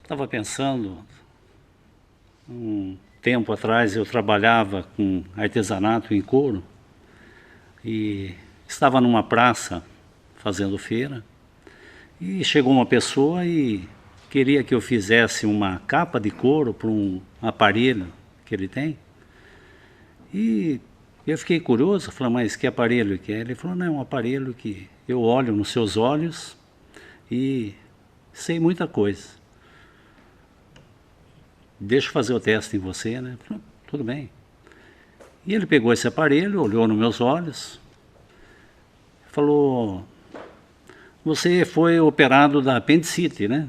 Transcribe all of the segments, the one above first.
Estava pensando, um tempo atrás eu trabalhava com artesanato em couro e estava numa praça fazendo feira e chegou uma pessoa e queria que eu fizesse uma capa de couro para um aparelho que ele tem. E eu fiquei curioso, falei, mas que aparelho que é? Ele falou, não, é um aparelho que eu olho nos seus olhos e sei muita coisa. Deixa eu fazer o teste em você, né? Falei, tudo bem. E ele pegou esse aparelho, olhou nos meus olhos, falou, você foi operado da apendicite, né?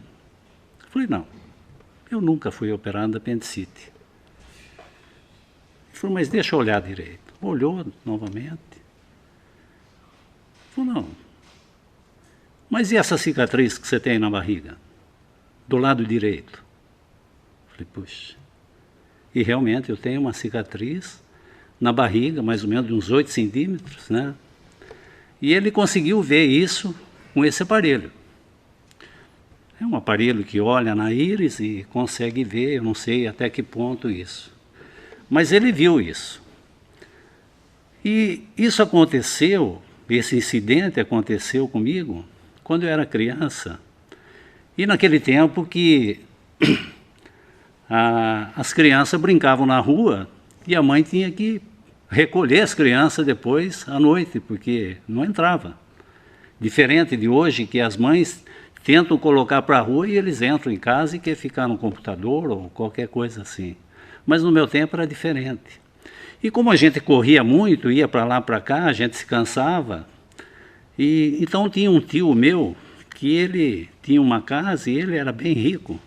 Eu falei, não, eu nunca fui operado da apendicite. Ele falou, mas deixa eu olhar direito. Olhou novamente. Falou, não. Mas e essa cicatriz que você tem na barriga? Do lado direito? Falei, puxa. E realmente eu tenho uma cicatriz na barriga, mais ou menos de uns 8 centímetros, né? E ele conseguiu ver isso com esse aparelho. É um aparelho que olha na íris e consegue ver, eu não sei até que ponto isso. Mas ele viu isso. E isso aconteceu, esse incidente aconteceu comigo quando eu era criança. E naquele tempo que as crianças brincavam na rua e a mãe tinha que recolher as crianças depois à noite, porque não entrava. Diferente de hoje, que as mães tentam colocar para a rua e eles entram em casa e querem ficar no computador ou qualquer coisa assim. Mas no meu tempo era diferente. E como a gente corria muito, ia para lá para cá, a gente se cansava. E então tinha um tio meu que ele tinha uma casa e ele era bem rico.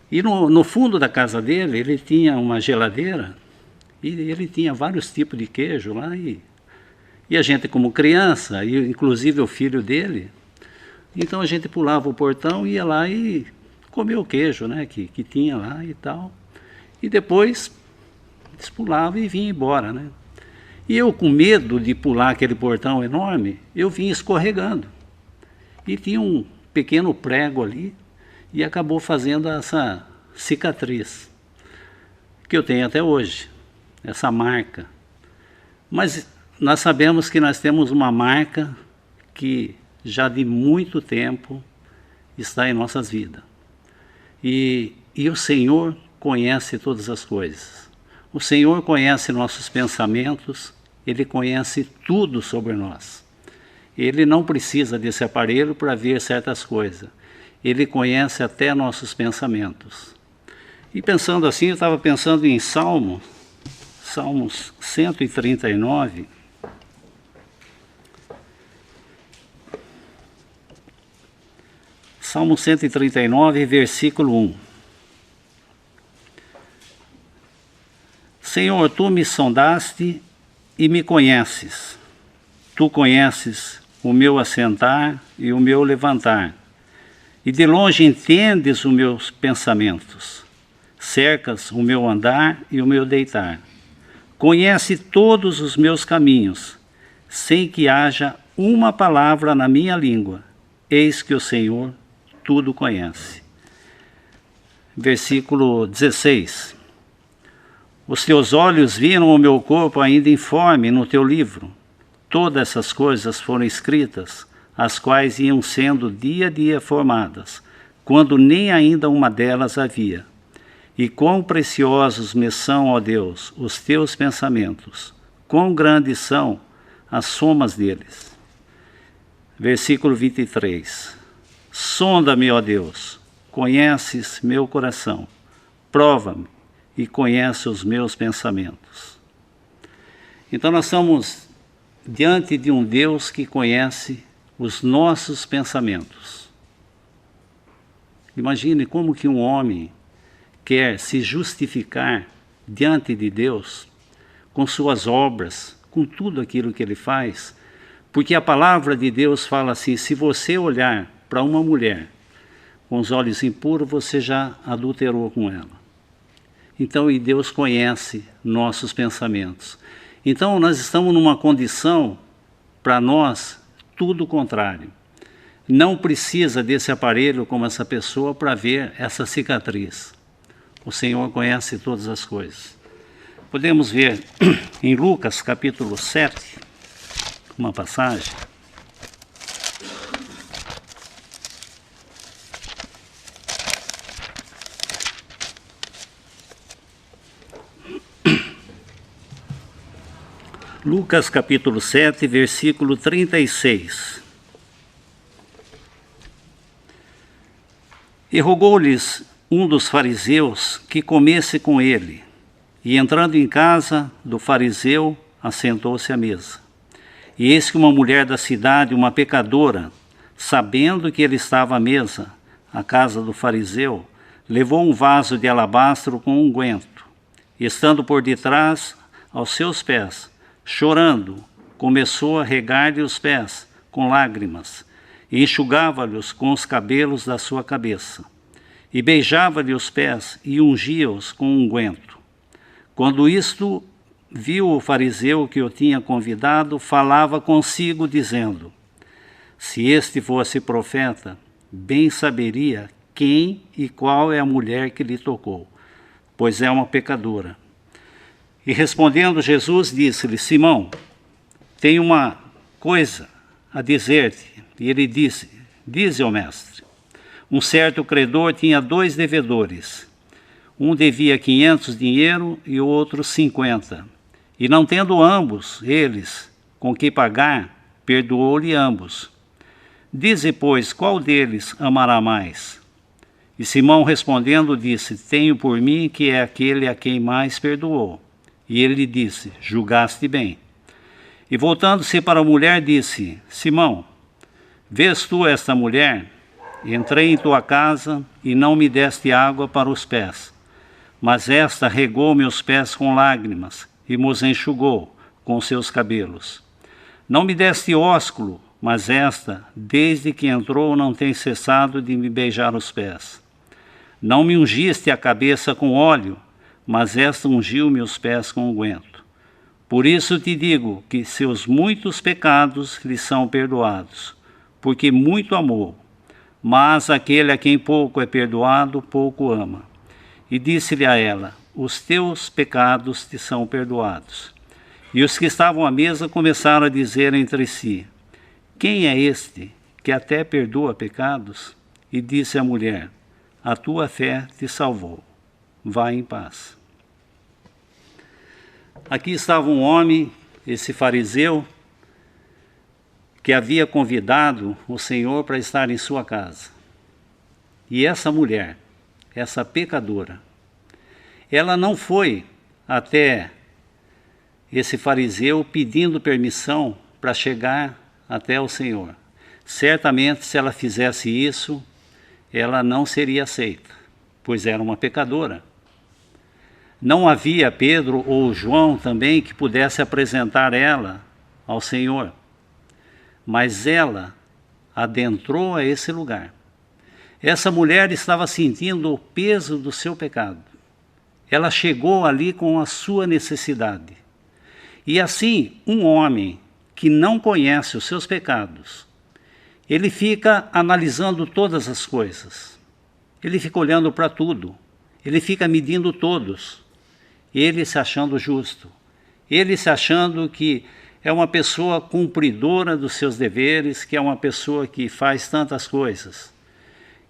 E no fundo da casa dele, ele tinha uma geladeira e ele tinha vários tipos de queijo lá. E a gente, como criança, e inclusive o filho dele, então a gente pulava o portão, ia lá e comia o queijo, né, que tinha lá e tal. E depois eles pulavam e vinham embora, né? E eu, com medo de pular aquele portão enorme, eu vinha escorregando. E tinha um pequeno prego ali e acabou fazendo essa cicatriz que eu tenho até hoje, essa marca. Mas nós sabemos que nós temos uma marca que já de muito tempo está em nossas vidas. E o Senhor conhece todas as coisas. O Senhor conhece nossos pensamentos, Ele conhece tudo sobre nós. Ele não precisa desse aparelho para ver certas coisas. Ele conhece até nossos pensamentos. E pensando assim, eu estava pensando em Salmos 139. Salmo 139, versículo 1. Senhor, Tu me sondaste e me conheces. Tu conheces o meu assentar e o meu levantar. E de longe entendes os meus pensamentos. Cercas o meu andar e o meu deitar. Conhece todos os meus caminhos, sem que haja uma palavra na minha língua. Eis que o Senhor tudo conhece. Versículo 16. Os teus olhos viram o meu corpo ainda informe no teu livro. Todas essas coisas foram escritas, as quais iam sendo dia a dia formadas, quando nem ainda uma delas havia. E quão preciosos me são, ó Deus, os teus pensamentos, quão grandes são as somas deles. Versículo 23. Sonda-me, ó Deus, conheces meu coração, prova-me e conhece os meus pensamentos. Então nós estamos diante de um Deus que conhece os nossos pensamentos. Imagine como que um homem quer se justificar diante de Deus com suas obras, com tudo aquilo que ele faz, porque a palavra de Deus fala assim, se você olhar para uma mulher com os olhos impuros, você já adulterou com ela. Então, e Deus conhece nossos pensamentos. Então, nós estamos numa condição, para nós, tudo o contrário. não precisa desse aparelho como essa pessoa para ver essa cicatriz. O Senhor conhece todas as coisas. Podemos ver em Lucas capítulo 7, uma passagem. Lucas capítulo 7, versículo 36. E rogou-lhes um dos fariseus que comesse com ele. E entrando em casa do fariseu, assentou-se à mesa. E eis que uma mulher da cidade, uma pecadora, sabendo que ele estava à mesa, à casa do fariseu, levou um vaso de alabastro com unguento. E estando por detrás, aos seus pés, chorando, começou a regar-lhe os pés com lágrimas, e enxugava-lhes com os cabelos da sua cabeça, e beijava-lhe os pés e ungia-os com unguento. Quando isto viu o fariseu que o tinha convidado, falava consigo, dizendo: se este fosse profeta, bem saberia quem e qual é a mulher que lhe tocou, pois é uma pecadora. E respondendo Jesus, disse-lhe: Simão, tenho uma coisa a dizer-te. E ele disse: dize ao mestre. Um certo credor tinha 2 devedores. Um devia 500 dinheiro e o outro 50. E não tendo ambos eles com que pagar, perdoou-lhe ambos. Dize, pois, qual deles amará mais? E Simão respondendo disse: tenho por mim que é aquele a quem mais perdoou. E ele lhe disse: julgaste bem. E voltando-se para a mulher, disse: Simão, vês tu esta mulher? Entrei em tua casa e não me deste água para os pés, mas esta regou-me os pés com lágrimas e mos enxugou com seus cabelos. Não me deste ósculo, mas esta, desde que entrou, não tem cessado de me beijar os pés. Não me ungiste a cabeça com óleo, mas esta ungiu-me os pés com unguento. Por isso te digo que seus muitos pecados lhe são perdoados, porque muito amou. Mas aquele a quem pouco é perdoado, pouco ama. E disse-lhe a ela: os teus pecados te são perdoados. E os que estavam à mesa começaram a dizer entre si: quem é este que até perdoa pecados? E disse a mulher: a tua fé te salvou. Vá em paz. Aqui estava um homem, esse fariseu, que havia convidado o Senhor para estar em sua casa. E essa mulher, essa pecadora, ela não foi até esse fariseu pedindo permissão para chegar até o Senhor. Certamente, se ela fizesse isso, ela não seria aceita, pois era uma pecadora. Não havia Pedro ou João também que pudesse apresentar ela ao Senhor. Mas ela adentrou a esse lugar. Essa mulher estava sentindo o peso do seu pecado. Ela chegou ali com a sua necessidade. E assim, um homem que não conhece os seus pecados, ele fica analisando todas as coisas. Ele fica olhando para tudo. Ele fica medindo todos. Ele se achando justo. Ele se achando que é uma pessoa cumpridora dos seus deveres, que é uma pessoa que faz tantas coisas.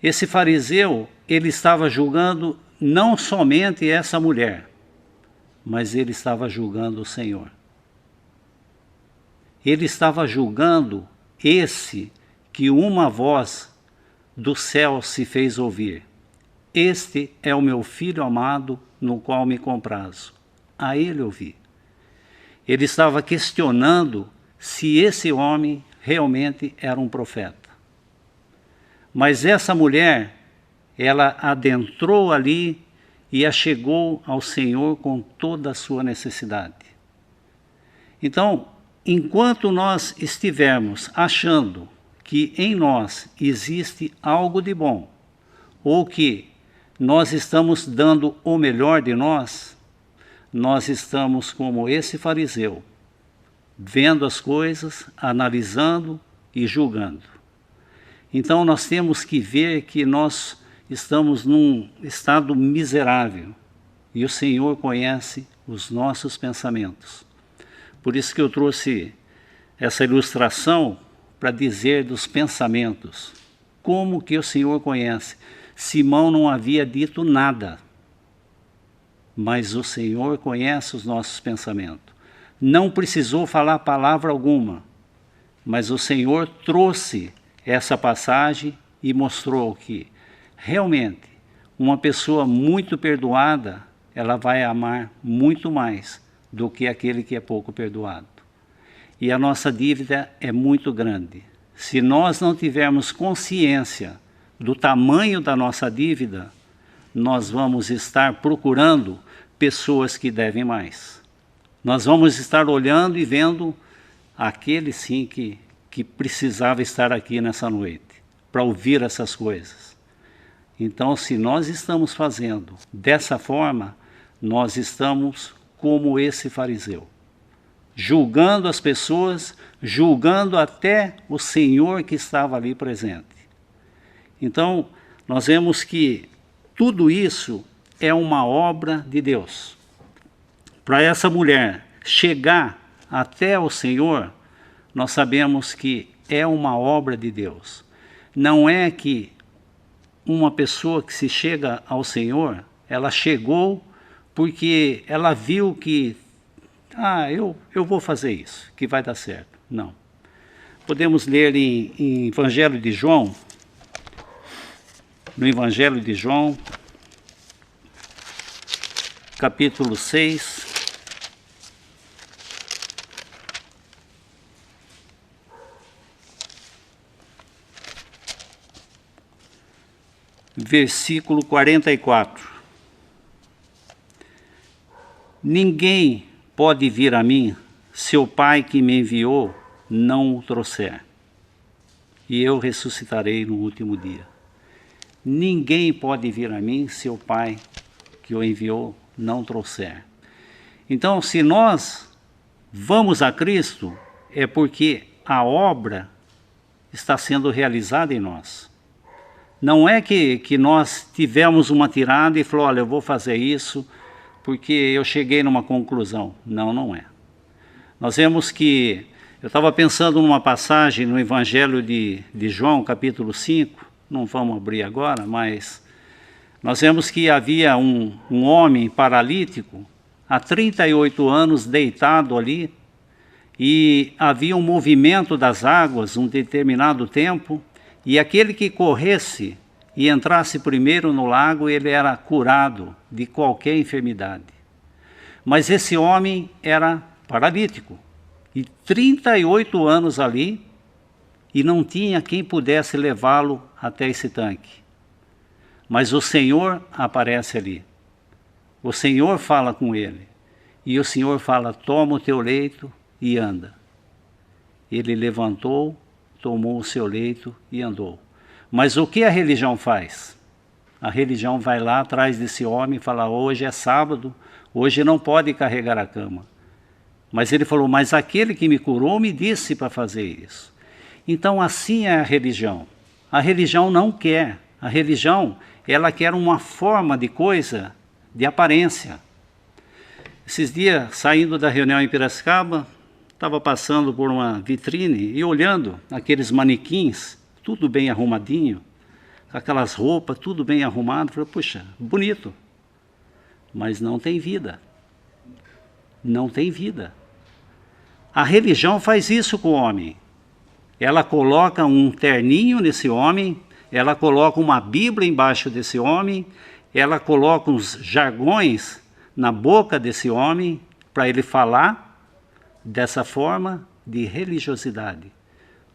Esse fariseu, ele estava julgando não somente essa mulher, mas ele estava julgando o Senhor. Ele estava julgando esse que uma voz do céu se fez ouvir: este é o meu filho amado, no qual me comprazo. A ele ouvi. Ele estava questionando se esse homem realmente era um profeta. Mas essa mulher, ela adentrou ali e achegou ao Senhor com toda a sua necessidade. Então, enquanto nós estivermos achando que em nós existe algo de bom, ou que nós estamos dando o melhor de nós estamos como esse fariseu, vendo as coisas, analisando e julgando. Então nós temos que ver que nós estamos num estado miserável e o Senhor conhece os nossos pensamentos. Por isso que eu trouxe essa ilustração para dizer dos pensamentos. Como que o Senhor conhece? Simão não havia dito nada, mas o Senhor conhece os nossos pensamentos. Não precisou falar palavra alguma, mas o Senhor trouxe essa passagem e mostrou que realmente uma pessoa muito perdoada, ela vai amar muito mais do que aquele que é pouco perdoado. E a nossa dívida é muito grande. Se nós não tivermos consciência do tamanho da nossa dívida, nós vamos estar procurando pessoas que devem mais. Nós vamos estar olhando e vendo aquele sim que precisava estar aqui nessa noite, para ouvir essas coisas. Então, se nós estamos fazendo dessa forma, nós estamos como esse fariseu, julgando as pessoas, julgando até o Senhor que estava ali presente. Então, nós vemos que tudo isso é uma obra de Deus. Para essa mulher chegar até o Senhor, nós sabemos que é uma obra de Deus. Não é que uma pessoa que se chega ao Senhor, ela chegou porque ela viu que eu vou fazer isso, que vai dar certo. Não. Podemos ler em Evangelho de João, no Evangelho de João, capítulo 6, versículo 44. Ninguém pode vir a mim se o Pai que me enviou não o trouxer, e eu ressuscitarei no último dia. Ninguém pode vir a mim se o Pai que o enviou não trouxer. Então, se nós vamos a Cristo, é porque a obra está sendo realizada em nós. Não é que nós tivemos uma tirada e falou, olha, eu vou fazer isso porque eu cheguei numa conclusão. Não, não é. Nós vemos que, eu estava pensando numa passagem no Evangelho de João, capítulo 5, não vamos abrir agora, mas nós vemos que havia um homem paralítico, há 38 anos deitado ali, e havia um movimento das águas, um determinado tempo, e aquele que corresse e entrasse primeiro no lago, ele era curado de qualquer enfermidade. Mas esse homem era paralítico, e 38 anos ali, e não tinha quem pudesse levá-lo até esse tanque. Mas o Senhor aparece ali. O Senhor fala com ele. E o Senhor fala, toma o teu leito e anda. Ele levantou, tomou o seu leito e andou. Mas o que a religião faz? A religião vai lá atrás desse homem e fala, hoje é sábado, hoje não pode carregar a cama. Mas ele falou, mas aquele que me curou me disse para fazer isso. Então assim é a religião. A religião não quer. A religião, ela quer uma forma de coisa, de aparência. Esses dias, saindo da reunião em Piracicaba, estava passando por uma vitrine e olhando aqueles manequins, tudo bem arrumadinho, aquelas roupas, tudo bem arrumado. Falei, puxa, bonito, mas não tem vida. Não tem vida. A religião faz isso com o homem. Ela coloca um terninho nesse homem, ela coloca uma Bíblia embaixo desse homem, ela coloca uns jargões na boca desse homem para ele falar dessa forma de religiosidade,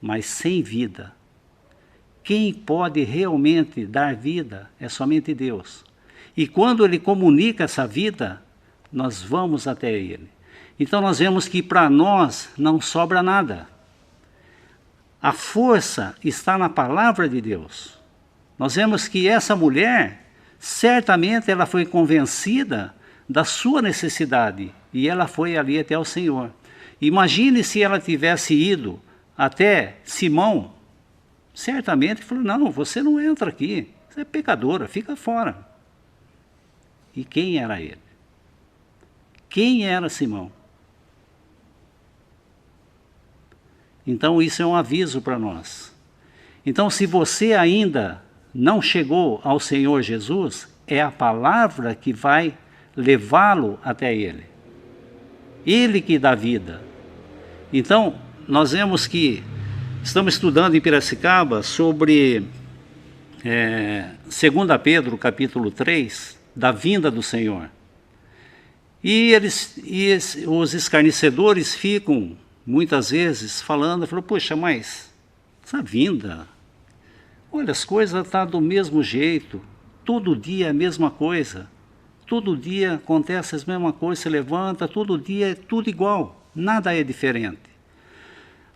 mas sem vida. Quem pode realmente dar vida é somente Deus. E quando Ele comunica essa vida, nós vamos até Ele. Então nós vemos que para nós não sobra nada. A força está na palavra de Deus. Nós vemos que essa mulher, certamente ela foi convencida da sua necessidade e ela foi ali até o Senhor. Imagine se ela tivesse ido até Simão certamente falou, não, você não entra aqui, você é pecadora, fica fora. E quem era ele? Quem era Simão? Então isso é um aviso para nós. Então se você ainda não chegou ao Senhor Jesus, é a palavra que vai levá-lo até Ele. Ele que dá vida. Então nós vemos que estamos estudando em Piracicaba sobre 2 Pedro capítulo 3, da vinda do Senhor. E os escarnecedores ficam, muitas vezes, falando, poxa, mas essa vinda, olha, as coisas estão do mesmo jeito, todo dia é a mesma coisa, todo dia acontece a mesma coisa, se levanta, todo dia é tudo igual, nada é diferente.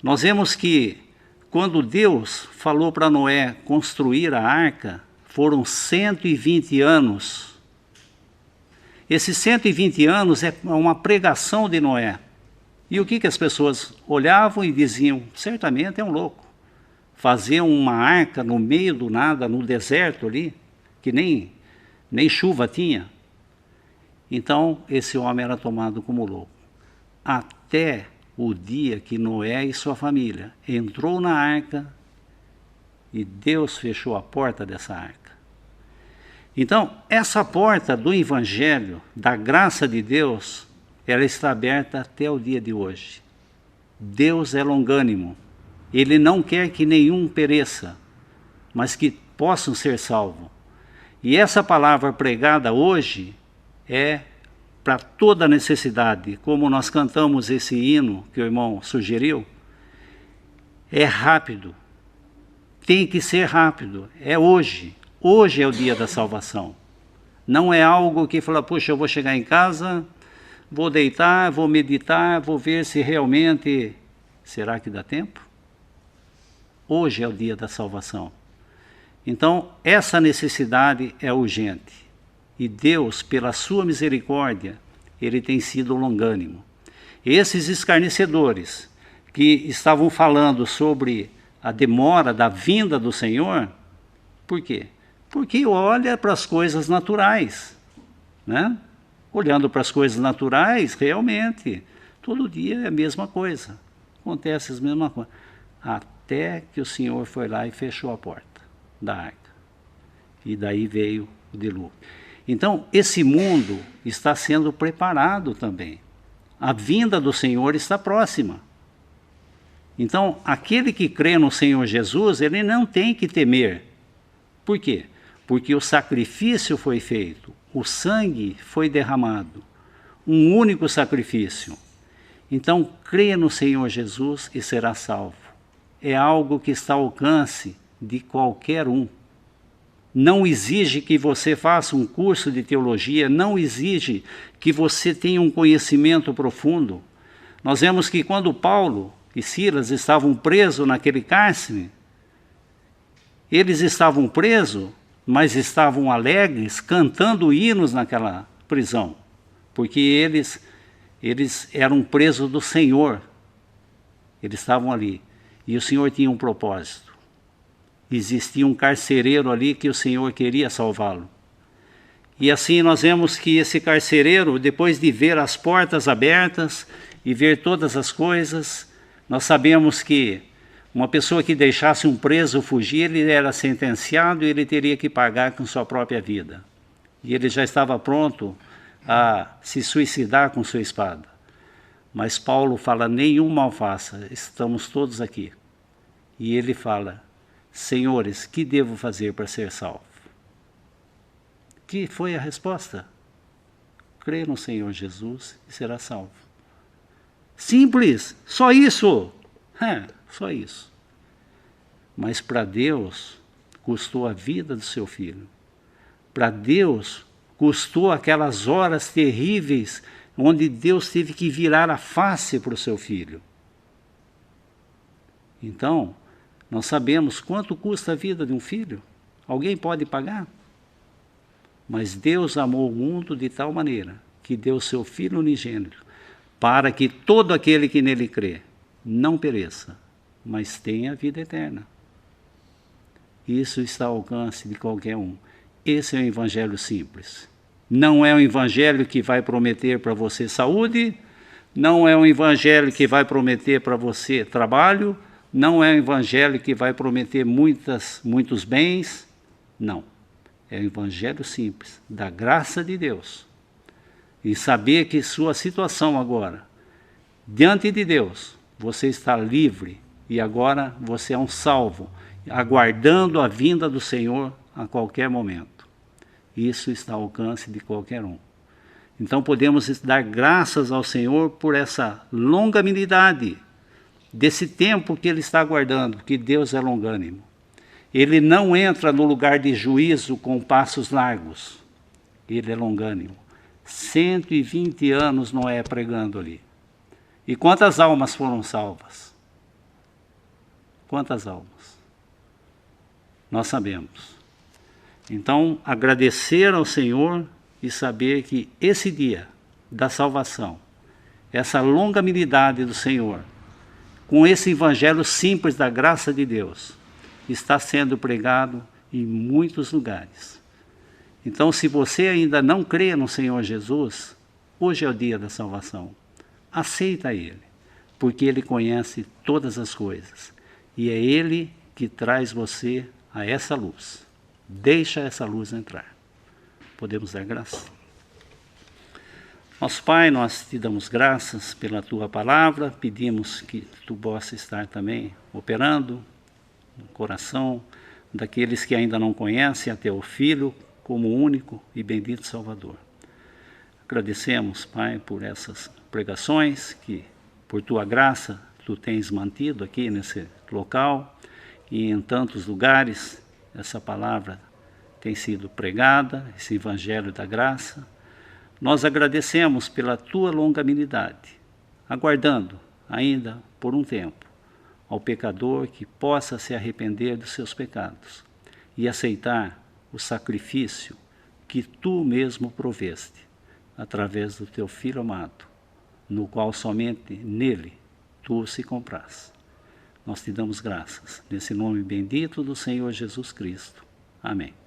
Nós vemos que, quando Deus falou para Noé construir a arca, foram 120 anos. Esses 120 anos é uma pregação de Noé. E o que as pessoas olhavam e diziam? Certamente é um louco. Fazer uma arca no meio do nada, no deserto ali, que nem chuva tinha. Então, esse homem era tomado como louco. Até o dia que Noé e sua família entrou na arca e Deus fechou a porta dessa arca. Então, essa porta do Evangelho, da graça de Deus, ela está aberta até o dia de hoje. Deus é longânimo. Ele não quer que nenhum pereça, mas que possam ser salvos. E essa palavra pregada hoje é para toda necessidade. Como nós cantamos esse hino que o irmão sugeriu, é rápido. Tem que ser rápido. É hoje. Hoje é o dia da salvação. Não é algo que fala, puxa, eu vou chegar em casa, vou deitar, vou meditar, vou ver se realmente... Será que dá tempo? Hoje é o dia da salvação. Então, essa necessidade é urgente. E Deus, pela sua misericórdia, Ele tem sido longânimo. Esses escarnecedores que estavam falando sobre a demora da vinda do Senhor, por quê? Porque olha para as coisas naturais, né? Olhando para as coisas naturais, realmente, todo dia é a mesma coisa. Acontece as mesmas coisas. Até que o Senhor foi lá e fechou a porta da arca. E daí veio o dilúvio. Então, esse mundo está sendo preparado também. A vinda do Senhor está próxima. Então, aquele que crê no Senhor Jesus, ele não tem que temer. Por quê? Porque o sacrifício foi feito, o sangue foi derramado, um único sacrifício. Então, crê no Senhor Jesus e será salvo. É algo que está ao alcance de qualquer um. Não exige que você faça um curso de teologia, não exige que você tenha um conhecimento profundo. Nós vemos que quando Paulo e Silas estavam presos naquele cárcere, eles estavam presos, mas estavam alegres, cantando hinos naquela prisão, porque eles eram presos do Senhor. Eles estavam ali, e o Senhor tinha um propósito. Existia um carcereiro ali que o Senhor queria salvá-lo. E assim nós vemos que esse carcereiro, depois de ver as portas abertas e ver todas as coisas, nós sabemos que uma pessoa que deixasse um preso fugir, ele era sentenciado e ele teria que pagar com sua própria vida. E ele já estava pronto a se suicidar com sua espada. Mas Paulo fala, nenhum mal faça, estamos todos aqui. E ele fala, senhores, que devo fazer para ser salvo? Que foi a resposta? Crê no Senhor Jesus e será salvo. Simples, só isso. Só isso. Mas para Deus, custou a vida do seu filho. Para Deus, custou aquelas horas terríveis onde Deus teve que virar a face para o seu filho. Então, nós sabemos quanto custa a vida de um filho. Alguém pode pagar? Mas Deus amou o mundo de tal maneira que deu seu Filho unigênito, para que todo aquele que nele crê não pereça, mas tenha a vida eterna. Isso está ao alcance de qualquer um. Esse é o evangelho simples. Não é um evangelho que vai prometer para você saúde, não é um evangelho que vai prometer para você trabalho, não é um evangelho que vai prometer muitos bens, não. É um evangelho simples, da graça de Deus. E saber que sua situação agora, diante de Deus, você está livre e agora você é um salvo, aguardando a vinda do Senhor a qualquer momento. Isso está ao alcance de qualquer um. Então podemos dar graças ao Senhor por essa longanimidade, desse tempo que Ele está aguardando, que Deus é longânimo. Ele não entra no lugar de juízo com passos largos. Ele é longânimo. 120 anos Noé pregando ali. E quantas almas foram salvas? Quantas almas? Nós sabemos. Então, agradecer ao Senhor e saber que esse dia da salvação, essa longanimidade do Senhor, com esse evangelho simples da graça de Deus, está sendo pregado em muitos lugares. Então, se você ainda não crê no Senhor Jesus, hoje é o dia da salvação. Aceita Ele, porque Ele conhece todas as coisas. E é Ele que traz você a essa luz. Deixa essa luz entrar. Podemos dar graça? Nosso Pai, nós te damos graças pela Tua palavra, pedimos que Tu possa estar também operando no coração daqueles que ainda não conhecem a Teu Filho como único e bendito Salvador. Agradecemos, Pai, por essas pregações que, por Tua graça, Tu tens mantido aqui nesse local e em tantos lugares. Essa palavra tem sido pregada, esse evangelho da graça. Nós agradecemos pela Tua longanimidade, aguardando ainda por um tempo ao pecador que possa se arrepender dos seus pecados e aceitar o sacrifício que Tu mesmo proveste através do Teu Filho amado, no qual somente nele Tu se compraz. Nós te damos graças, nesse nome bendito do Senhor Jesus Cristo. Amém.